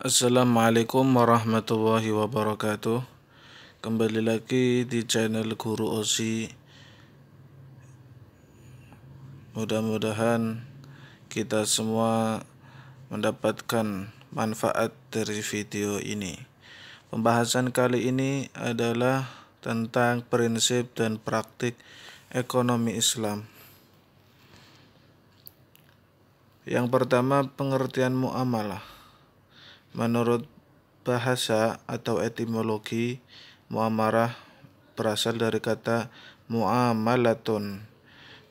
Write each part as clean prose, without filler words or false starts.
Assalamualaikum warahmatullahi wabarakatuh. Kembali lagi di channel Guru Ozi. Mudah-mudahan kita semua mendapatkan manfaat dari video ini. Pembahasan kali ini adalah tentang prinsip dan praktik ekonomi Islam. Yang pertama, pengertian muamalah. Menurut bahasa atau etimologi, muamarah berasal dari kata muamalatun,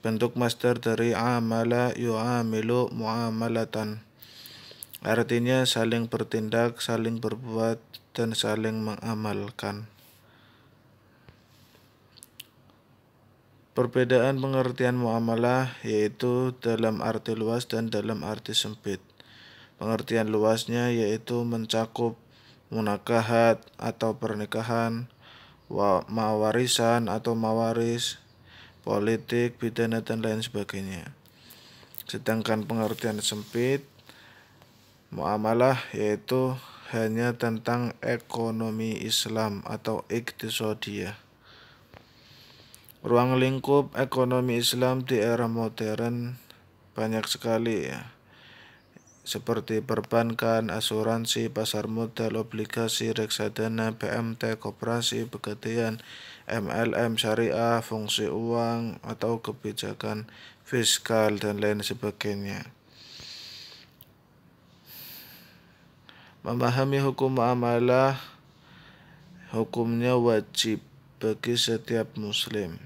bentuk masdar dari amala yu'amilu muamalatan. Artinya saling bertindak, saling berbuat, dan saling mengamalkan. Perbedaan pengertian muamalah yaitu dalam arti luas dan dalam arti sempit. Pengertian luasnya yaitu mencakup munakahat atau pernikahan, mawarisan atau mawaris, politik, pidana, dan lain sebagainya. Sedangkan pengertian sempit, muamalah yaitu hanya tentang ekonomi Islam atau iqtisadiyah. Ruang lingkup ekonomi Islam di era modern banyak sekali ya, seperti perbankan, asuransi, pasar modal, obligasi, reksadana, PMT, koperasi, pegadaian, MLM, syariah, fungsi uang, atau kebijakan fiskal, dan lain sebagainya. Memahami hukum muamalah, hukumnya wajib bagi setiap muslim.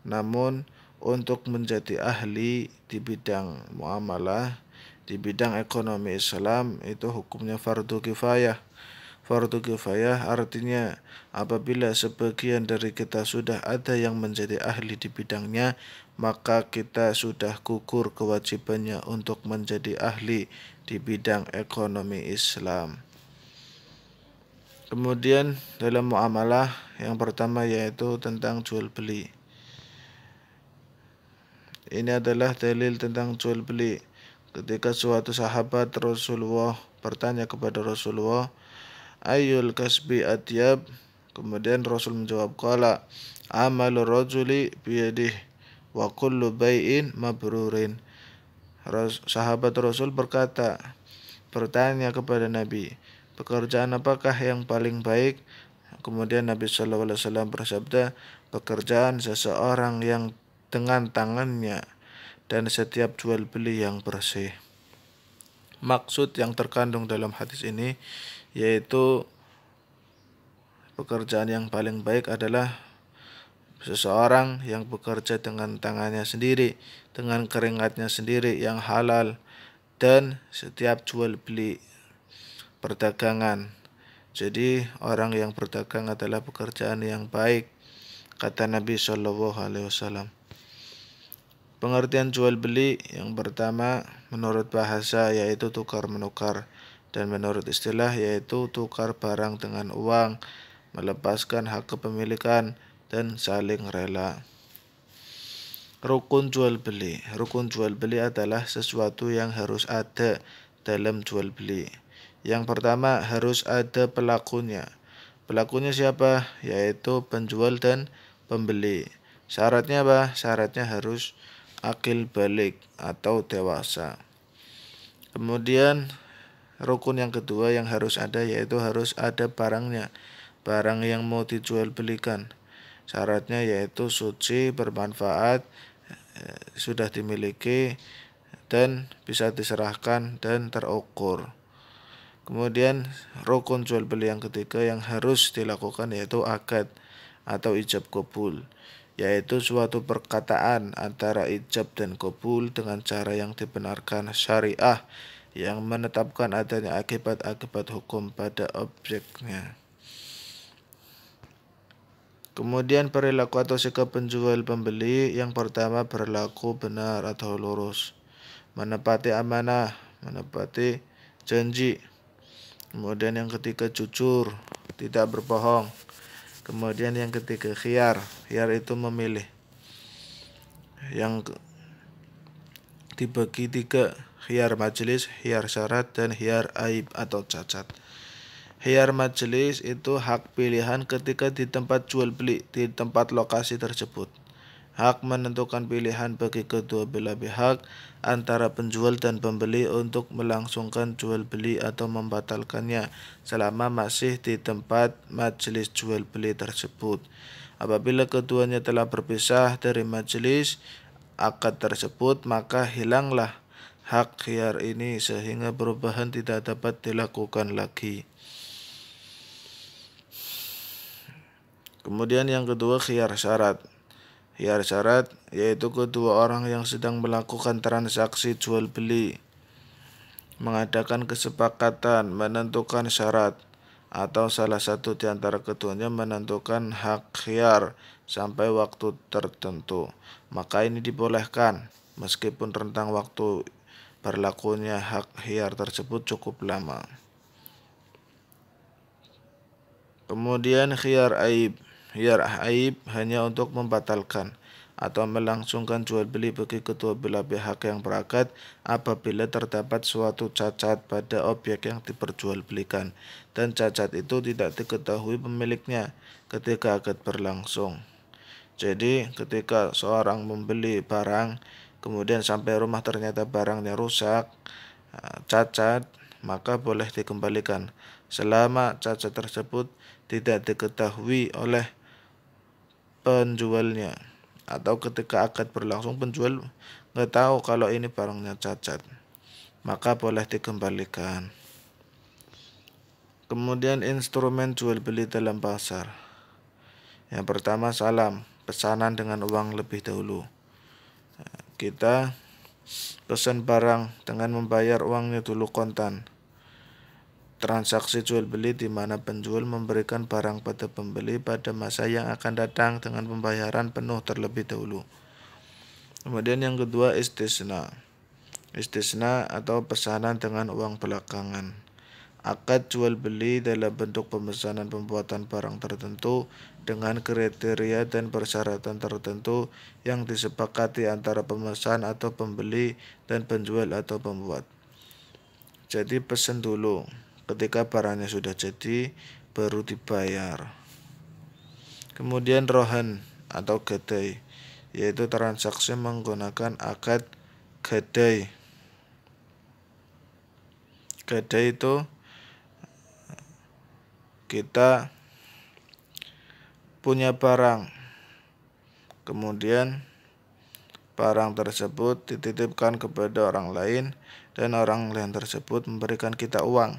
Namun, untuk menjadi ahli di bidang muamalah, di bidang ekonomi Islam, itu hukumnya fardu kifayah. Fardu kifayah artinya apabila sebagian dari kita sudah ada yang menjadi ahli di bidangnya, maka kita sudah gugur kewajibannya untuk menjadi ahli di bidang ekonomi Islam. Kemudian dalam muamalah yang pertama yaitu tentang jual beli. Ini adalah dalil tentang jual beli. Ketika suatu sahabat Rasulullah bertanya kepada Rasulullah, "Ayyul kasbi atyab?" Kemudian Rasul menjawab, "Qala amalu rajuli biyadih wa kullu bai'in mabrurin." Sahabat Rasul bertanya kepada Nabi, "Pekerjaan apakah yang paling baik?" Kemudian Nabi SAW bersabda, "Pekerjaan seseorang yang dengan tangannya dan setiap jual beli yang bersih." Maksud yang terkandung dalam hadis ini yaitu pekerjaan yang paling baik adalah seseorang yang bekerja dengan tangannya sendiri, dengan keringatnya sendiri yang halal, dan setiap jual beli perdagangan. Jadi orang yang berdagang adalah pekerjaan yang baik, kata Nabi SAW. Pengertian jual beli yang pertama menurut bahasa yaitu tukar menukar, dan menurut istilah yaitu tukar barang dengan uang, melepaskan hak kepemilikan, dan saling rela. Rukun jual beli. Rukun jual beli adalah sesuatu yang harus ada dalam jual beli. Yang pertama harus ada pelakunya. Pelakunya siapa? Yaitu penjual dan pembeli. Syaratnya apa? Syaratnya harus akil balik atau dewasa. Kemudian rukun yang kedua yang harus ada yaitu harus ada barangnya, barang yang mau dijual belikan. Syaratnya yaitu suci, bermanfaat, sudah dimiliki, dan bisa diserahkan dan terukur. Kemudian rukun jual beli yang ketiga yang harus dilakukan yaitu akad atau ijab qabul, yaitu suatu perkataan antara ijab dan qabul dengan cara yang dibenarkan syariah yang menetapkan adanya akibat-akibat hukum pada objeknya. Kemudian perilaku atau sikap penjual pembeli yang pertama berlaku benar atau lurus, menepati amanah, menepati janji. Kemudian yang ketiga jujur, tidak berbohong. Kemudian yang ketiga khiyar itu memilih. Yang dibagi tiga, khiyar majelis, khiyar syarat, dan khiyar aib atau cacat. Khiyar majelis itu hak pilihan ketika di tempat jual beli di tempat lokasi tersebut. Hak menentukan pilihan bagi kedua belah pihak antara penjual dan pembeli untuk melangsungkan jual beli atau membatalkannya selama masih di tempat majelis jual beli tersebut. Apabila keduanya telah berpisah dari majelis akad tersebut, maka hilanglah hak khiyar ini sehingga perubahan tidak dapat dilakukan lagi. Kemudian yang kedua, khiyar syarat. Khiyar syarat yaitu kedua orang yang sedang melakukan transaksi jual beli mengadakan kesepakatan menentukan syarat atau salah satu di antara keduanya menentukan hak khiyar sampai waktu tertentu. Maka ini dibolehkan meskipun rentang waktu berlakunya hak khiyar tersebut cukup lama. Kemudian khiyar aib. Khiyar aib hanya untuk membatalkan atau melangsungkan jual beli bagi kedua belah pihak yang berakad apabila terdapat suatu cacat pada objek yang diperjualbelikan dan cacat itu tidak diketahui pemiliknya ketika akad berlangsung. Jadi ketika seorang membeli barang kemudian sampai rumah ternyata barangnya rusak, cacat, maka boleh dikembalikan selama cacat tersebut tidak diketahui oleh penjualnya, atau ketika akad berlangsung penjual nggak tahu kalau ini barangnya cacat, maka boleh dikembalikan. Kemudian instrumen jual beli dalam pasar. Yang pertama, salam, pesanan dengan uang lebih dahulu. Kita pesan barang dengan membayar uangnya dulu kontan. Transaksi jual beli di mana penjual memberikan barang pada pembeli pada masa yang akan datang dengan pembayaran penuh terlebih dahulu. Kemudian yang kedua, istisna. Istisna atau pesanan dengan uang belakangan. Akad jual beli dalam bentuk pemesanan pembuatan barang tertentu dengan kriteria dan persyaratan tertentu yang disepakati antara pemesan atau pembeli dan penjual atau pembuat. Jadi pesan dulu, ketika barangnya sudah jadi baru dibayar. Kemudian rohan atau gadai, yaitu transaksi menggunakan akad gadai. Gadai itu kita punya barang, kemudian barang tersebut dititipkan kepada orang lain dan orang lain tersebut memberikan kita uang.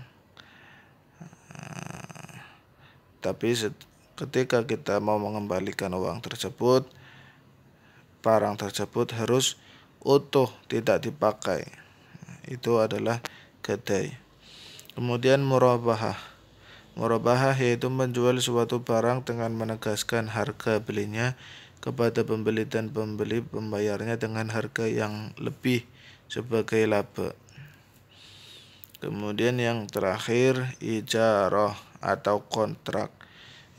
Tapi ketika kita mau mengembalikan uang tersebut, barang tersebut harus utuh, tidak dipakai. Itu adalah gadai. Kemudian murabahah. Murabahah yaitu menjual suatu barang dengan menegaskan harga belinya kepada pembeli dan pembeli membayarnya dengan harga yang lebih sebagai laba. Kemudian yang terakhir, ijarah atau kontrak,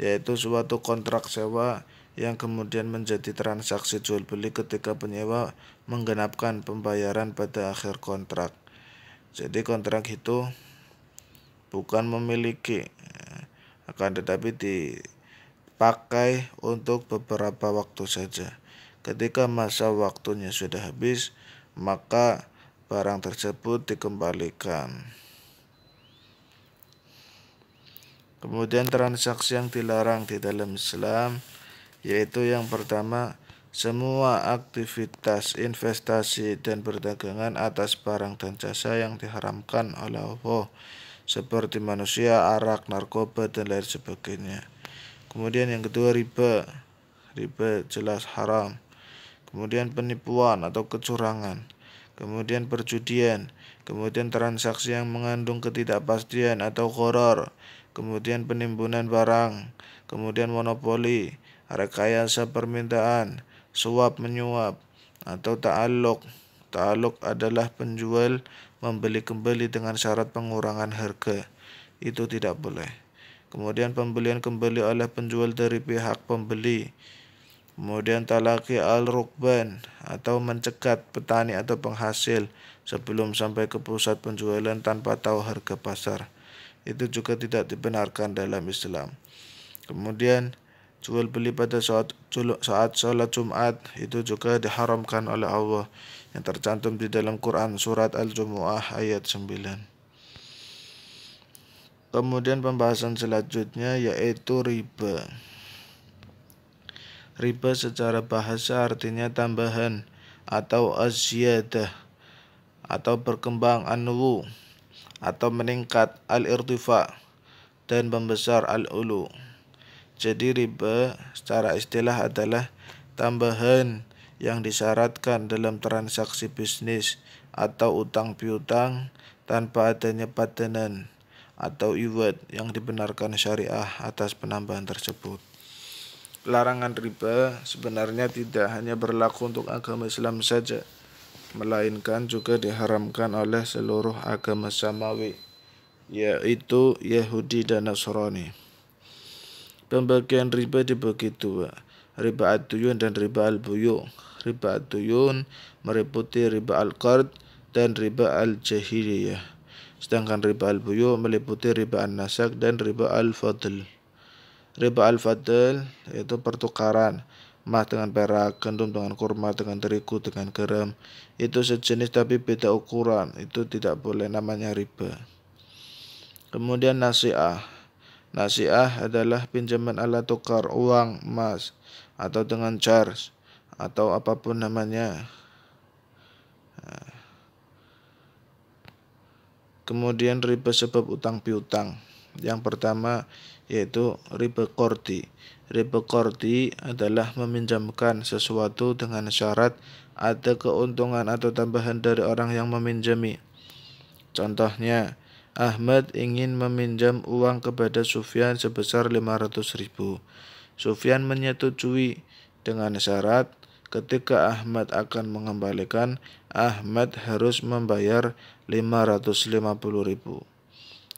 yaitu suatu kontrak sewa yang kemudian menjadi transaksi jual beli ketika penyewa menggenapkan pembayaran pada akhir kontrak. Jadi kontrak itu bukan memiliki, akan tetapi dipakai untuk beberapa waktu saja. Ketika masa waktunya sudah habis, maka barang tersebut dikembalikan. Kemudian transaksi yang dilarang di dalam Islam, yaitu yang pertama, semua aktivitas investasi dan perdagangan atas barang dan jasa yang diharamkan oleh Allah, seperti manusia, arak, narkoba, dan lain sebagainya. Kemudian yang kedua, riba. Riba jelas haram. Kemudian penipuan atau kecurangan. Kemudian perjudian. Kemudian transaksi yang mengandung ketidakpastian atau gharar. Kemudian penimbunan barang. Kemudian monopoli, rekayasa permintaan, suap menyuap, atau ta'alluq. Ta'alluq adalah penjual membeli kembali dengan syarat pengurangan harga. Itu tidak boleh. Kemudian pembelian kembali oleh penjual dari pihak pembeli. Kemudian talaki al-rukban atau mencegat petani atau penghasil sebelum sampai ke pusat penjualan tanpa tahu harga pasar. Itu juga tidak dibenarkan dalam Islam. Kemudian jual beli pada saat sholat Jumat itu juga diharamkan oleh Allah yang tercantum di dalam Quran surat Al-Jumu'ah ayat 9. Kemudian pembahasan selanjutnya yaitu riba. Riba secara bahasa artinya tambahan atau az-ziyadah atau berkembang anwu atau meningkat al-irtifa dan membesar al-ulu. Jadi riba secara istilah adalah tambahan yang disyaratkan dalam transaksi bisnis atau utang piutang tanpa adanya padanan atau iwad yang dibenarkan syariah atas penambahan tersebut. Larangan riba sebenarnya tidak hanya berlaku untuk agama Islam saja, melainkan juga diharamkan oleh seluruh agama samawi, yaitu Yahudi dan Nasrani. Pembagian riba dibagi dua, riba ad-duyun dan riba al-buyu'. Riba ad-duyun meliputi riba al-qard dan riba al-jahiliyah. Sedangkan riba al-buyu' meliputi riba an-nasak dan riba al-fadl. Riba al-fadl yaitu pertukaran emas dengan perak, gandum dengan kurma, dengan terigu dengan garam. Itu sejenis tapi beda ukuran, itu tidak boleh namanya riba. Kemudian nasi'ah. Nasi'ah adalah pinjaman ala tukar uang emas atau dengan charge atau apapun namanya. Kemudian riba sebab utang piutang. Yang pertama yaitu riba qardi. Riba qardi adalah meminjamkan sesuatu dengan syarat ada keuntungan atau tambahan dari orang yang meminjami. Contohnya, Ahmad ingin meminjam uang kepada Sufyan sebesar 500.000. Sufyan menyetujui dengan syarat ketika Ahmad akan mengembalikan, Ahmad harus membayar 550.000.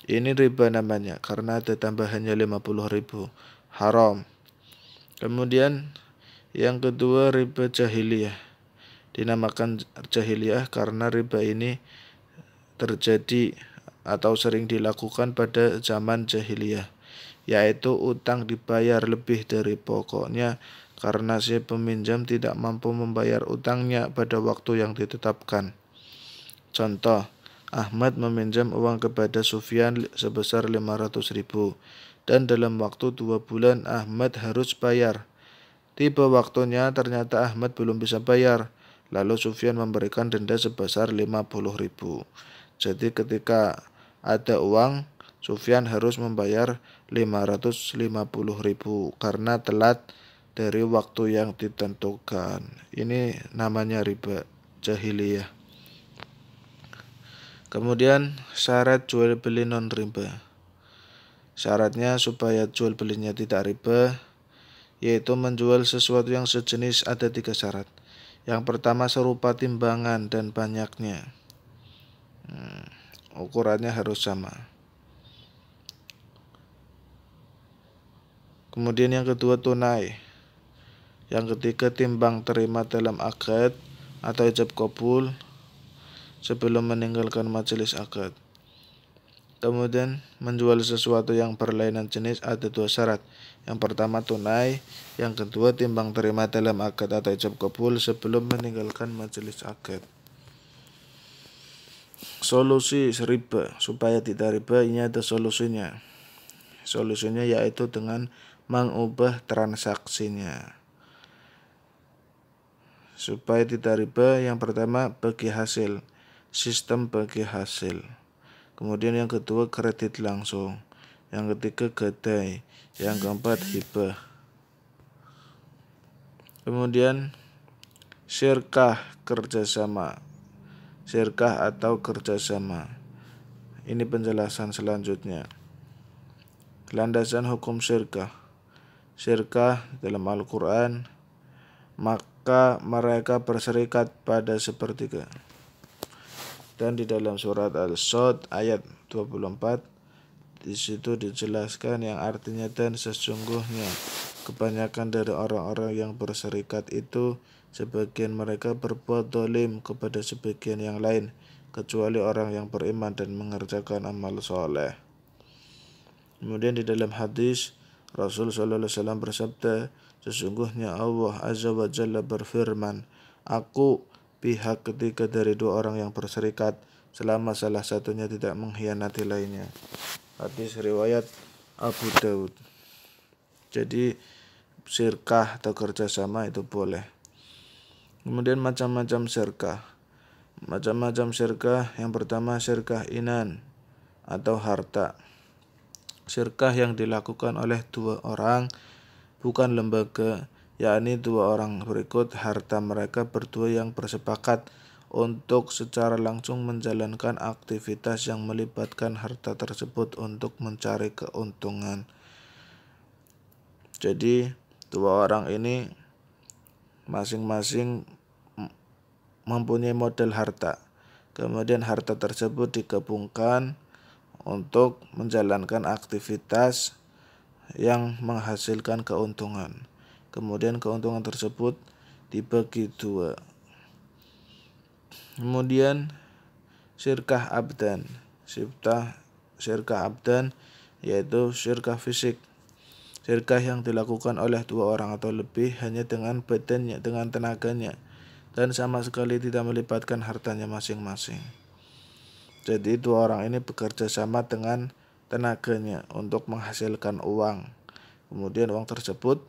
Ini riba namanya karena ada tambahannya 50.000. Haram. Kemudian yang kedua riba jahiliyah. Dinamakan jahiliyah karena riba ini terjadi atau sering dilakukan pada zaman jahiliyah, yaitu utang dibayar lebih dari pokoknya karena si peminjam tidak mampu membayar utangnya pada waktu yang ditetapkan. Contoh, Ahmad meminjam uang kepada Sufyan sebesar 500.000 dan dalam waktu 2 bulan Ahmad harus bayar. Tiba waktunya ternyata Ahmad belum bisa bayar, lalu Sufyan memberikan denda sebesar 50.000. Jadi ketika ada uang, Sufyan harus membayar 550.000 karena telat dari waktu yang ditentukan. Ini namanya riba jahiliyah. Kemudian syarat jual beli non riba. Syaratnya supaya jual belinya tidak riba, yaitu menjual sesuatu yang sejenis ada 3 syarat. Yang pertama serupa timbangan dan banyaknya. Ukurannya harus sama. Kemudian yang kedua tunai. Yang ketiga timbang terima dalam akad atau ijab qabul sebelum meninggalkan majelis akad. Kemudian menjual sesuatu yang berlainan jenis ada 2 syarat. Yang pertama tunai, yang kedua timbang terima dalam akad atau ijab qabul sebelum meninggalkan majelis akad. Solusi riba supaya tidak riba ini ada solusinya. Solusinya yaitu dengan mengubah transaksinya. Supaya tidak riba, yang pertama bagi hasil, sistem bagi hasil. Kemudian yang kedua kredit langsung. Yang ketiga gadai. Yang keempat hibah. Kemudian syirkah kerjasama. Syirkah atau kerjasama. Ini penjelasan selanjutnya. Landasan hukum syirkah. Syirkah dalam Al-Quran, maka mereka berserikat pada sepertiga. Dan di dalam surat Al-Sod ayat 24 di situ dijelaskan yang artinya dan sesungguhnya kebanyakan dari orang-orang yang berserikat itu sebagian mereka berbuat zalim kepada sebagian yang lain, kecuali orang yang beriman dan mengerjakan amal soleh. Kemudian di dalam hadis Rasul sallallahu alaihi wasallam bersabda, sesungguhnya Allah Azza wa Jalla berfirman, Aku pihak ketiga dari dua orang yang berserikat selama salah satunya tidak mengkhianati lainnya. Hadis riwayat Abu Daud. Jadi syirkah atau kerjasama itu boleh. Kemudian macam-macam syirkah. Macam-macam syirkah, yang pertama syirkah inan atau harta. Syirkah yang dilakukan oleh dua orang, bukan lembaga, yakni dua orang berikut harta mereka berdua yang bersepakat untuk secara langsung menjalankan aktivitas yang melibatkan harta tersebut untuk mencari keuntungan. Jadi dua orang ini masing-masing mempunyai modal harta. Kemudian harta tersebut digabungkan untuk menjalankan aktivitas yang menghasilkan keuntungan. Kemudian keuntungan tersebut dibagi dua. Kemudian syirkah abdan. Syirkah abdan yaitu syirkah fisik. Syirkah yang dilakukan oleh dua orang atau lebih hanya dengan badannya, dengan tenaganya, dan sama sekali tidak melibatkan hartanya masing-masing. Jadi dua orang ini bekerja sama dengan tenaganya untuk menghasilkan uang. Kemudian uang tersebut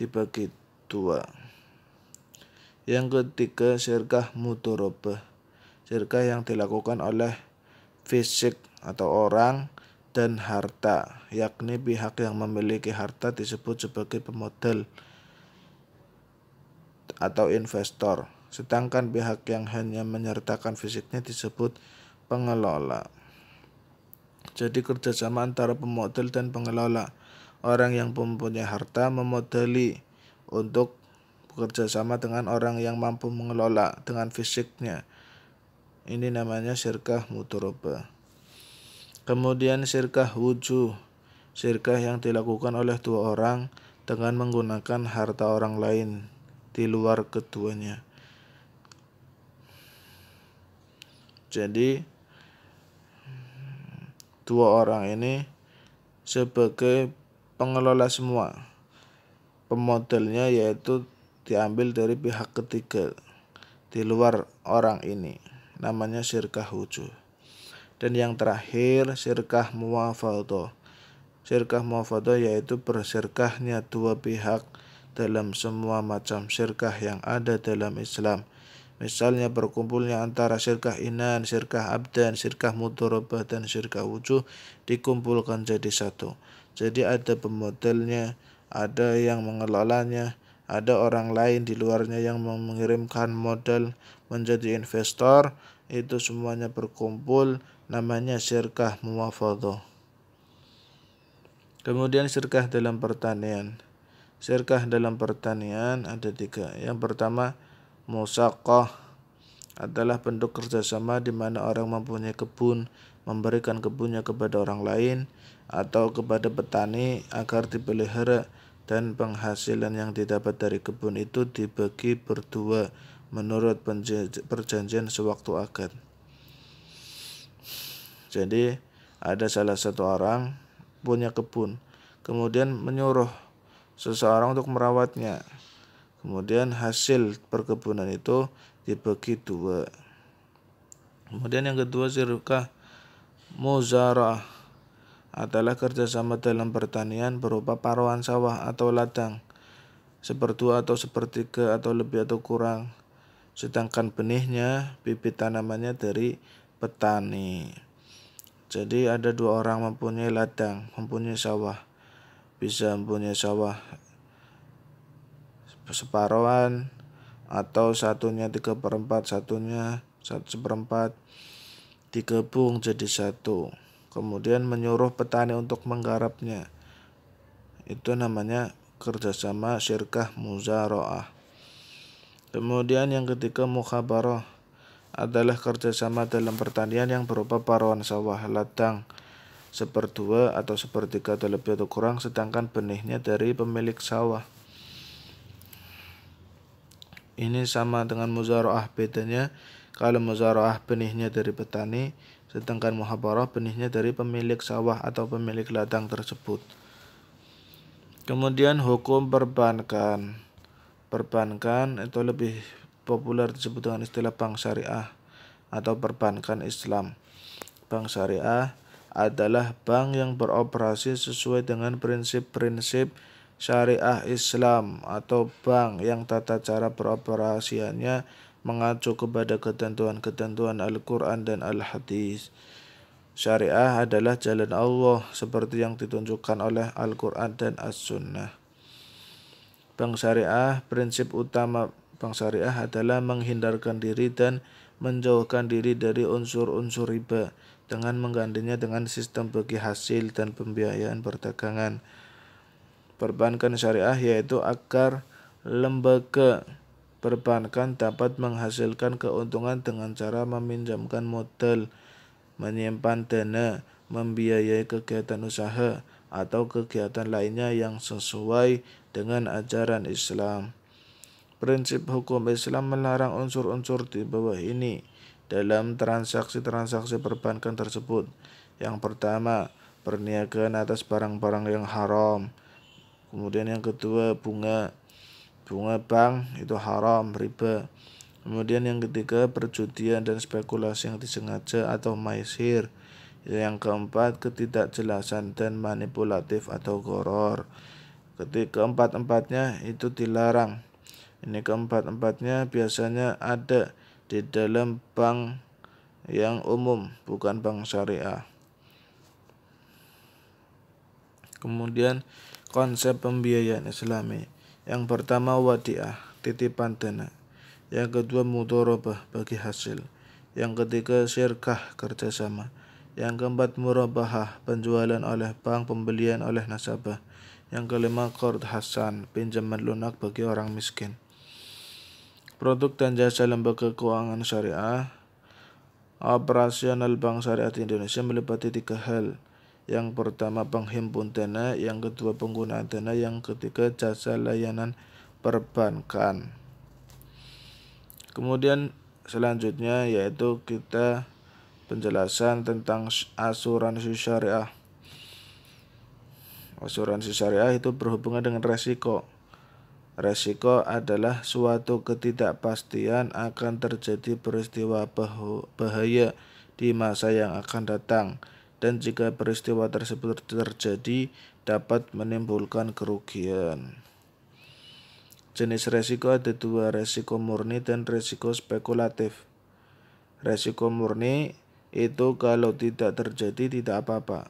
dibagi dua. Yang ketiga syirkah mudharabah. Syirkah yang dilakukan oleh fisik atau orang dan harta, yakni pihak yang memiliki harta disebut sebagai pemodal atau investor, sedangkan pihak yang hanya menyertakan fisiknya disebut pengelola. Jadi kerjasama antara pemodal dan pengelola. Orang yang mempunyai harta memodali untuk bekerja sama dengan orang yang mampu mengelola dengan fisiknya. Ini namanya syirkah mudharabah. Kemudian syirkah wujuh. Syirkah yang dilakukan oleh dua orang dengan menggunakan harta orang lain di luar keduanya. Jadi dua orang ini sebagai pengelola semua. Pemodalnya yaitu diambil dari pihak ketiga di luar orang ini. Namanya syirkah wujuh. Dan yang terakhir syirkah muwafadhah. Syirkah muwafadhah yaitu bersyirkahnya dua pihak dalam semua macam syirkah yang ada dalam Islam. Misalnya berkumpulnya antara syirkah inan, syirkah abdan, syirkah mudharabah, dan syirkah wujuh dikumpulkan jadi satu. Jadi ada pemodalnya, ada yang mengelolanya, ada orang lain di luarnya yang mengirimkan modal menjadi investor. Itu semuanya berkumpul, namanya syirkah muwafadhah. Kemudian syirkah dalam pertanian. Syirkah dalam pertanian ada tiga. Yang pertama musaqah adalah bentuk kerjasama di mana orang mempunyai kebun, memberikan kebunnya kepada orang lain atau kepada petani agar dipelihara, dan penghasilan yang didapat dari kebun itu dibagi berdua menurut perjanjian sewaktu akad. Jadi ada salah satu orang punya kebun, kemudian menyuruh seseorang untuk merawatnya. Kemudian hasil perkebunan itu dibagi dua. Kemudian yang kedua syirkah muzara'ah adalah kerjasama dalam pertanian berupa paruan sawah atau ladang, seperdua atau sepertiga atau lebih atau kurang, sedangkan benihnya, bibit tanamannya dari petani. Jadi ada dua orang mempunyai ladang, mempunyai sawah, bisa mempunyai sawah separuhan atau satunya 3/4, satunya 1/4, digabung jadi satu. Kemudian menyuruh petani untuk menggarapnya. Itu namanya kerjasama syirkah muzara'ah. Kemudian yang ketiga mukhabarah adalah kerjasama dalam pertanian yang berupa paruan sawah, ladang, 1/2 atau 1/3 atau lebih atau kurang, sedangkan benihnya dari pemilik sawah. Ini sama dengan muzaraah, bedanya kalau muzaraah benihnya dari petani, sedangkan muhabarah benihnya dari pemilik sawah atau pemilik ladang tersebut. Kemudian hukum perbankan. Perbankan itu lebih populer disebut dengan istilah bank syariah atau perbankan Islam. Bank syariah adalah bank yang beroperasi sesuai dengan prinsip-prinsip syariah Islam atau bank yang tata cara beroperasiannya mengacu kepada ketentuan-ketentuan Al-Quran dan Al-Hadis. Syariah adalah jalan Allah seperti yang ditunjukkan oleh Al-Quran dan As-Sunnah. Bank syariah, prinsip utama bank syariah adalah menghindarkan diri dan menjauhkan diri dari unsur-unsur riba dengan menggantinya dengan sistem bagi hasil dan pembiayaan perdagangan. Perbankan syariah yaitu agar lembaga perbankan dapat menghasilkan keuntungan dengan cara meminjamkan modal, menyimpan dana, membiayai kegiatan usaha atau kegiatan lainnya yang sesuai dengan ajaran Islam. Prinsip hukum Islam melarang unsur-unsur di bawah ini dalam transaksi-transaksi perbankan tersebut. Yang pertama, perniagaan atas barang-barang yang haram. Kemudian yang kedua, bunga bank itu haram, riba. Kemudian yang ketiga, perjudian dan spekulasi yang disengaja atau maisir. Yang keempat, ketidakjelasan dan manipulatif atau gharar. Keempat-empatnya itu dilarang. Ini keempat-empatnya biasanya ada di dalam bank yang umum, bukan bank syariah. Kemudian konsep pembiayaan Islami. Yang pertama wadiah, titipan dana. Yang kedua mudharabah, bagi hasil. Yang ketiga syirkah, kerjasama. Yang keempat murabahah, penjualan oleh bank, pembelian oleh nasabah. Yang kelima qard hasan, pinjaman lunak bagi orang miskin. Produk dan jasa lembaga keuangan syariah. Operasional bank syariah di Indonesia meliputi 3 hal. Yang pertama penghimpun dana, yang kedua penggunaan dana, yang ketiga jasa layanan perbankan. Kemudian selanjutnya yaitu kita penjelasan tentang asuransi syariah. Asuransi syariah itu berhubungan dengan resiko. Resiko adalah suatu ketidakpastian akan terjadi peristiwa bahaya di masa yang akan datang, dan jika peristiwa tersebut terjadi dapat menimbulkan kerugian. Jenis resiko ada 2, resiko murni dan resiko spekulatif. Resiko murni itu kalau tidak terjadi tidak apa-apa,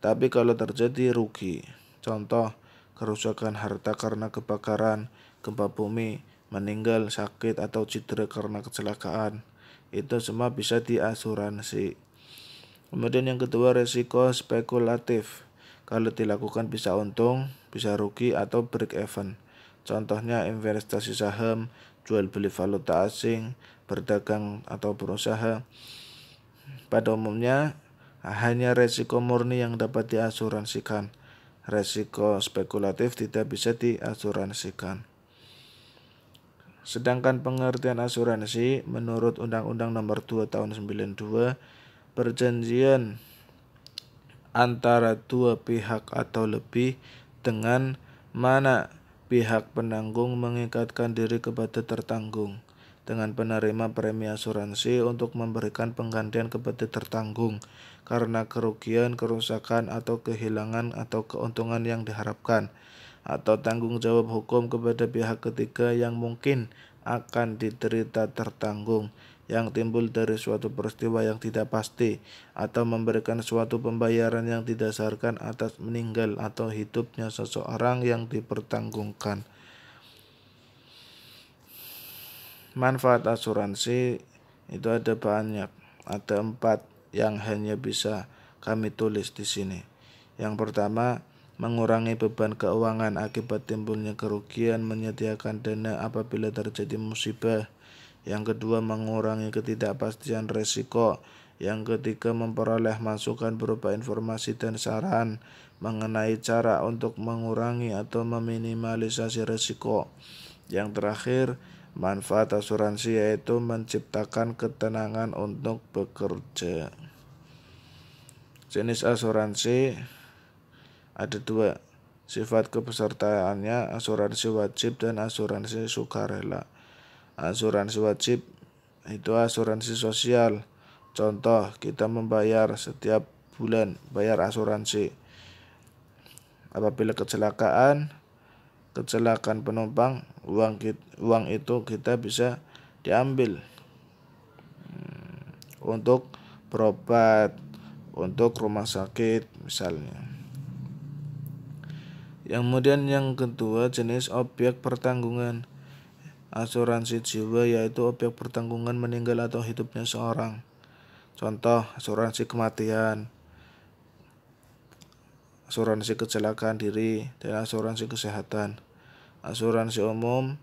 tapi kalau terjadi rugi. Contoh, kerusakan harta karena kebakaran, gempa bumi, meninggal, sakit, atau cedera karena kecelakaan. Itu semua bisa diasuransi. Kemudian yang kedua resiko spekulatif. Kalau dilakukan bisa untung, bisa rugi, atau break even. Contohnya investasi saham, jual beli valuta asing, berdagang atau berusaha. Pada umumnya hanya resiko murni yang dapat diasuransikan. Resiko spekulatif tidak bisa diasuransikan. Sedangkan pengertian asuransi menurut Undang-Undang Nomor 2 Tahun 92, perjanjian antara dua pihak atau lebih dengan mana pihak penanggung mengikatkan diri kepada tertanggung dengan penerima premi asuransi untuk memberikan penggantian kepada tertanggung karena kerugian, kerusakan, atau kehilangan atau keuntungan yang diharapkan, atau tanggung jawab hukum kepada pihak ketiga yang mungkin akan diderita tertanggung yang timbul dari suatu peristiwa yang tidak pasti, atau memberikan suatu pembayaran yang didasarkan atas meninggal atau hidupnya seseorang yang dipertanggungkan. Manfaat asuransi itu ada banyak, ada 4 yang hanya bisa kami tulis di sini. Yang pertama, mengurangi beban keuangan akibat timbulnya kerugian, menyediakan dana apabila terjadi musibah. Yang kedua, mengurangi ketidakpastian resiko. Yang ketiga, memperoleh masukan berupa informasi dan saran mengenai cara untuk mengurangi atau meminimalisasi risiko. Yang terakhir, manfaat asuransi yaitu menciptakan ketenangan untuk bekerja. Jenis asuransi ada dua. Sifat kepesertaannya asuransi wajib dan asuransi sukarela. Asuransi wajib itu asuransi sosial. Contoh, kita membayar setiap bulan, bayar asuransi. Apabila kecelakaan penumpang, uang itu kita bisa diambil untuk berobat, untuk rumah sakit misalnya. Kemudian yang kedua, jenis objek pertanggungan. Asuransi jiwa yaitu objek pertanggungan meninggal atau hidupnya seorang. Contoh, asuransi kematian, asuransi kecelakaan diri, dan asuransi kesehatan. Asuransi umum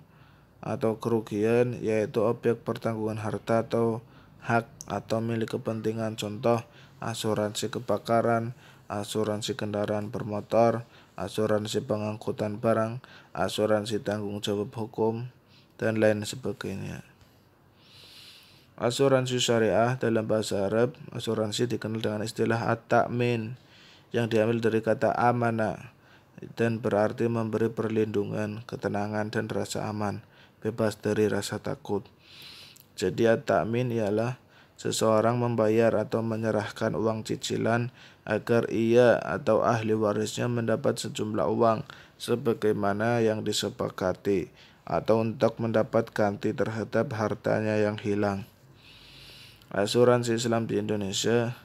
atau kerugian yaitu objek pertanggungan harta atau hak atau milik kepentingan. Contoh, asuransi kebakaran, asuransi kendaraan bermotor, asuransi pengangkutan barang, asuransi tanggung jawab hukum, dan lain sebagainya. Asuransi syariah dalam bahasa Arab, asuransi dikenal dengan istilah at-ta'min yang diambil dari kata amana dan berarti memberi perlindungan, ketenangan, dan rasa aman, bebas dari rasa takut. Jadi at-ta'min ialah seseorang membayar atau menyerahkan uang cicilan agar ia atau ahli warisnya mendapat sejumlah uang sebagaimana yang disepakati atau untuk mendapat ganti terhadap hartanya yang hilang. Asuransi Islam di Indonesia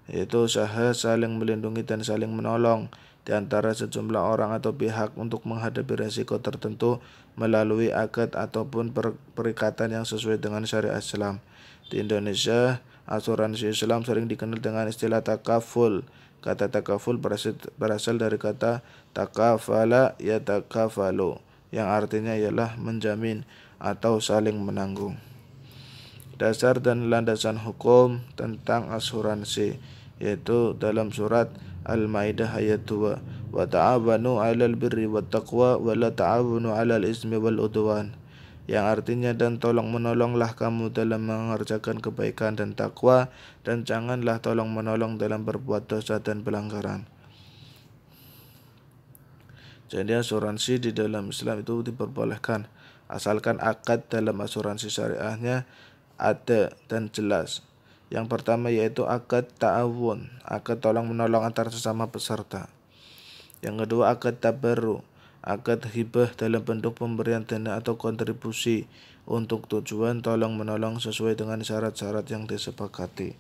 yaitu usaha saling melindungi dan saling menolong di antara sejumlah orang atau pihak untuk menghadapi risiko tertentu melalui akad ataupun perikatan yang sesuai dengan syariat Islam. Di Indonesia, asuransi Islam sering dikenal dengan istilah takaful. Kata takaful berasal dari kata takafala yatakafalu, yang artinya ialah menjamin atau saling menanggung. Dasar dan landasan hukum tentang asuransi yaitu dalam surat Al-Maidah ayat 2, wa ta'awanu 'alal birri wat taqwa wa la ta'awanu 'alal ismi wal udwan, yang artinya dan tolong menolonglah kamu dalam mengerjakan kebaikan dan takwa, dan janganlah tolong menolong dalam berbuat dosa dan pelanggaran. Jadi asuransi di dalam Islam itu diperbolehkan asalkan akad dalam asuransi syariahnya ada dan jelas. Yang pertama yaitu akad ta'awun, akad tolong menolong antar sesama peserta. Yang kedua akad tabarru, akad hibah dalam bentuk pemberian dana atau kontribusi untuk tujuan tolong menolong sesuai dengan syarat-syarat yang disepakati.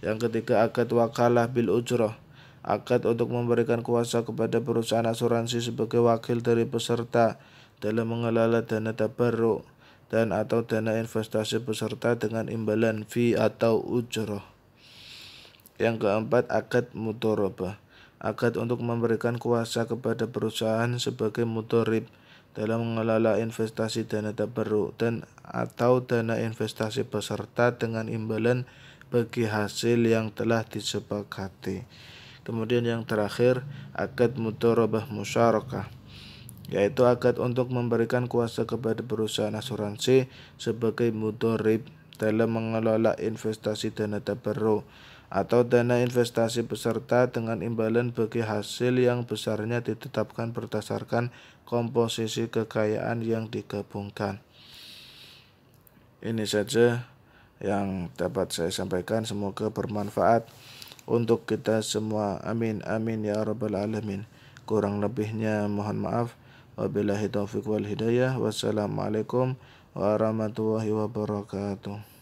Yang ketiga akad wakalah bil ujrah, akad untuk memberikan kuasa kepada perusahaan asuransi sebagai wakil dari peserta dalam mengelola dana tabarru dan atau dana investasi peserta dengan imbalan fee atau ujrah. Yang keempat akad mudharabah, akad untuk memberikan kuasa kepada perusahaan sebagai mudharib dalam mengelola investasi dana tabarru dan atau dana investasi peserta dengan imbalan bagi hasil yang telah disepakati. Kemudian yang terakhir akad mudharabah musyarakah, yaitu akad untuk memberikan kuasa kepada perusahaan asuransi sebagai mudharib dalam mengelola investasi dana tabarru atau dana investasi peserta dengan imbalan bagi hasil yang besarnya ditetapkan berdasarkan komposisi kekayaan yang digabungkan. Ini saja yang dapat saya sampaikan, semoga bermanfaat untuk kita semua. Amin amin ya rabbal alamin. Kurang lebihnya mohon maaf. Wabillahi taufiq wal hidayah. Wassalamualaikum warahmatullahi wabarakatuh.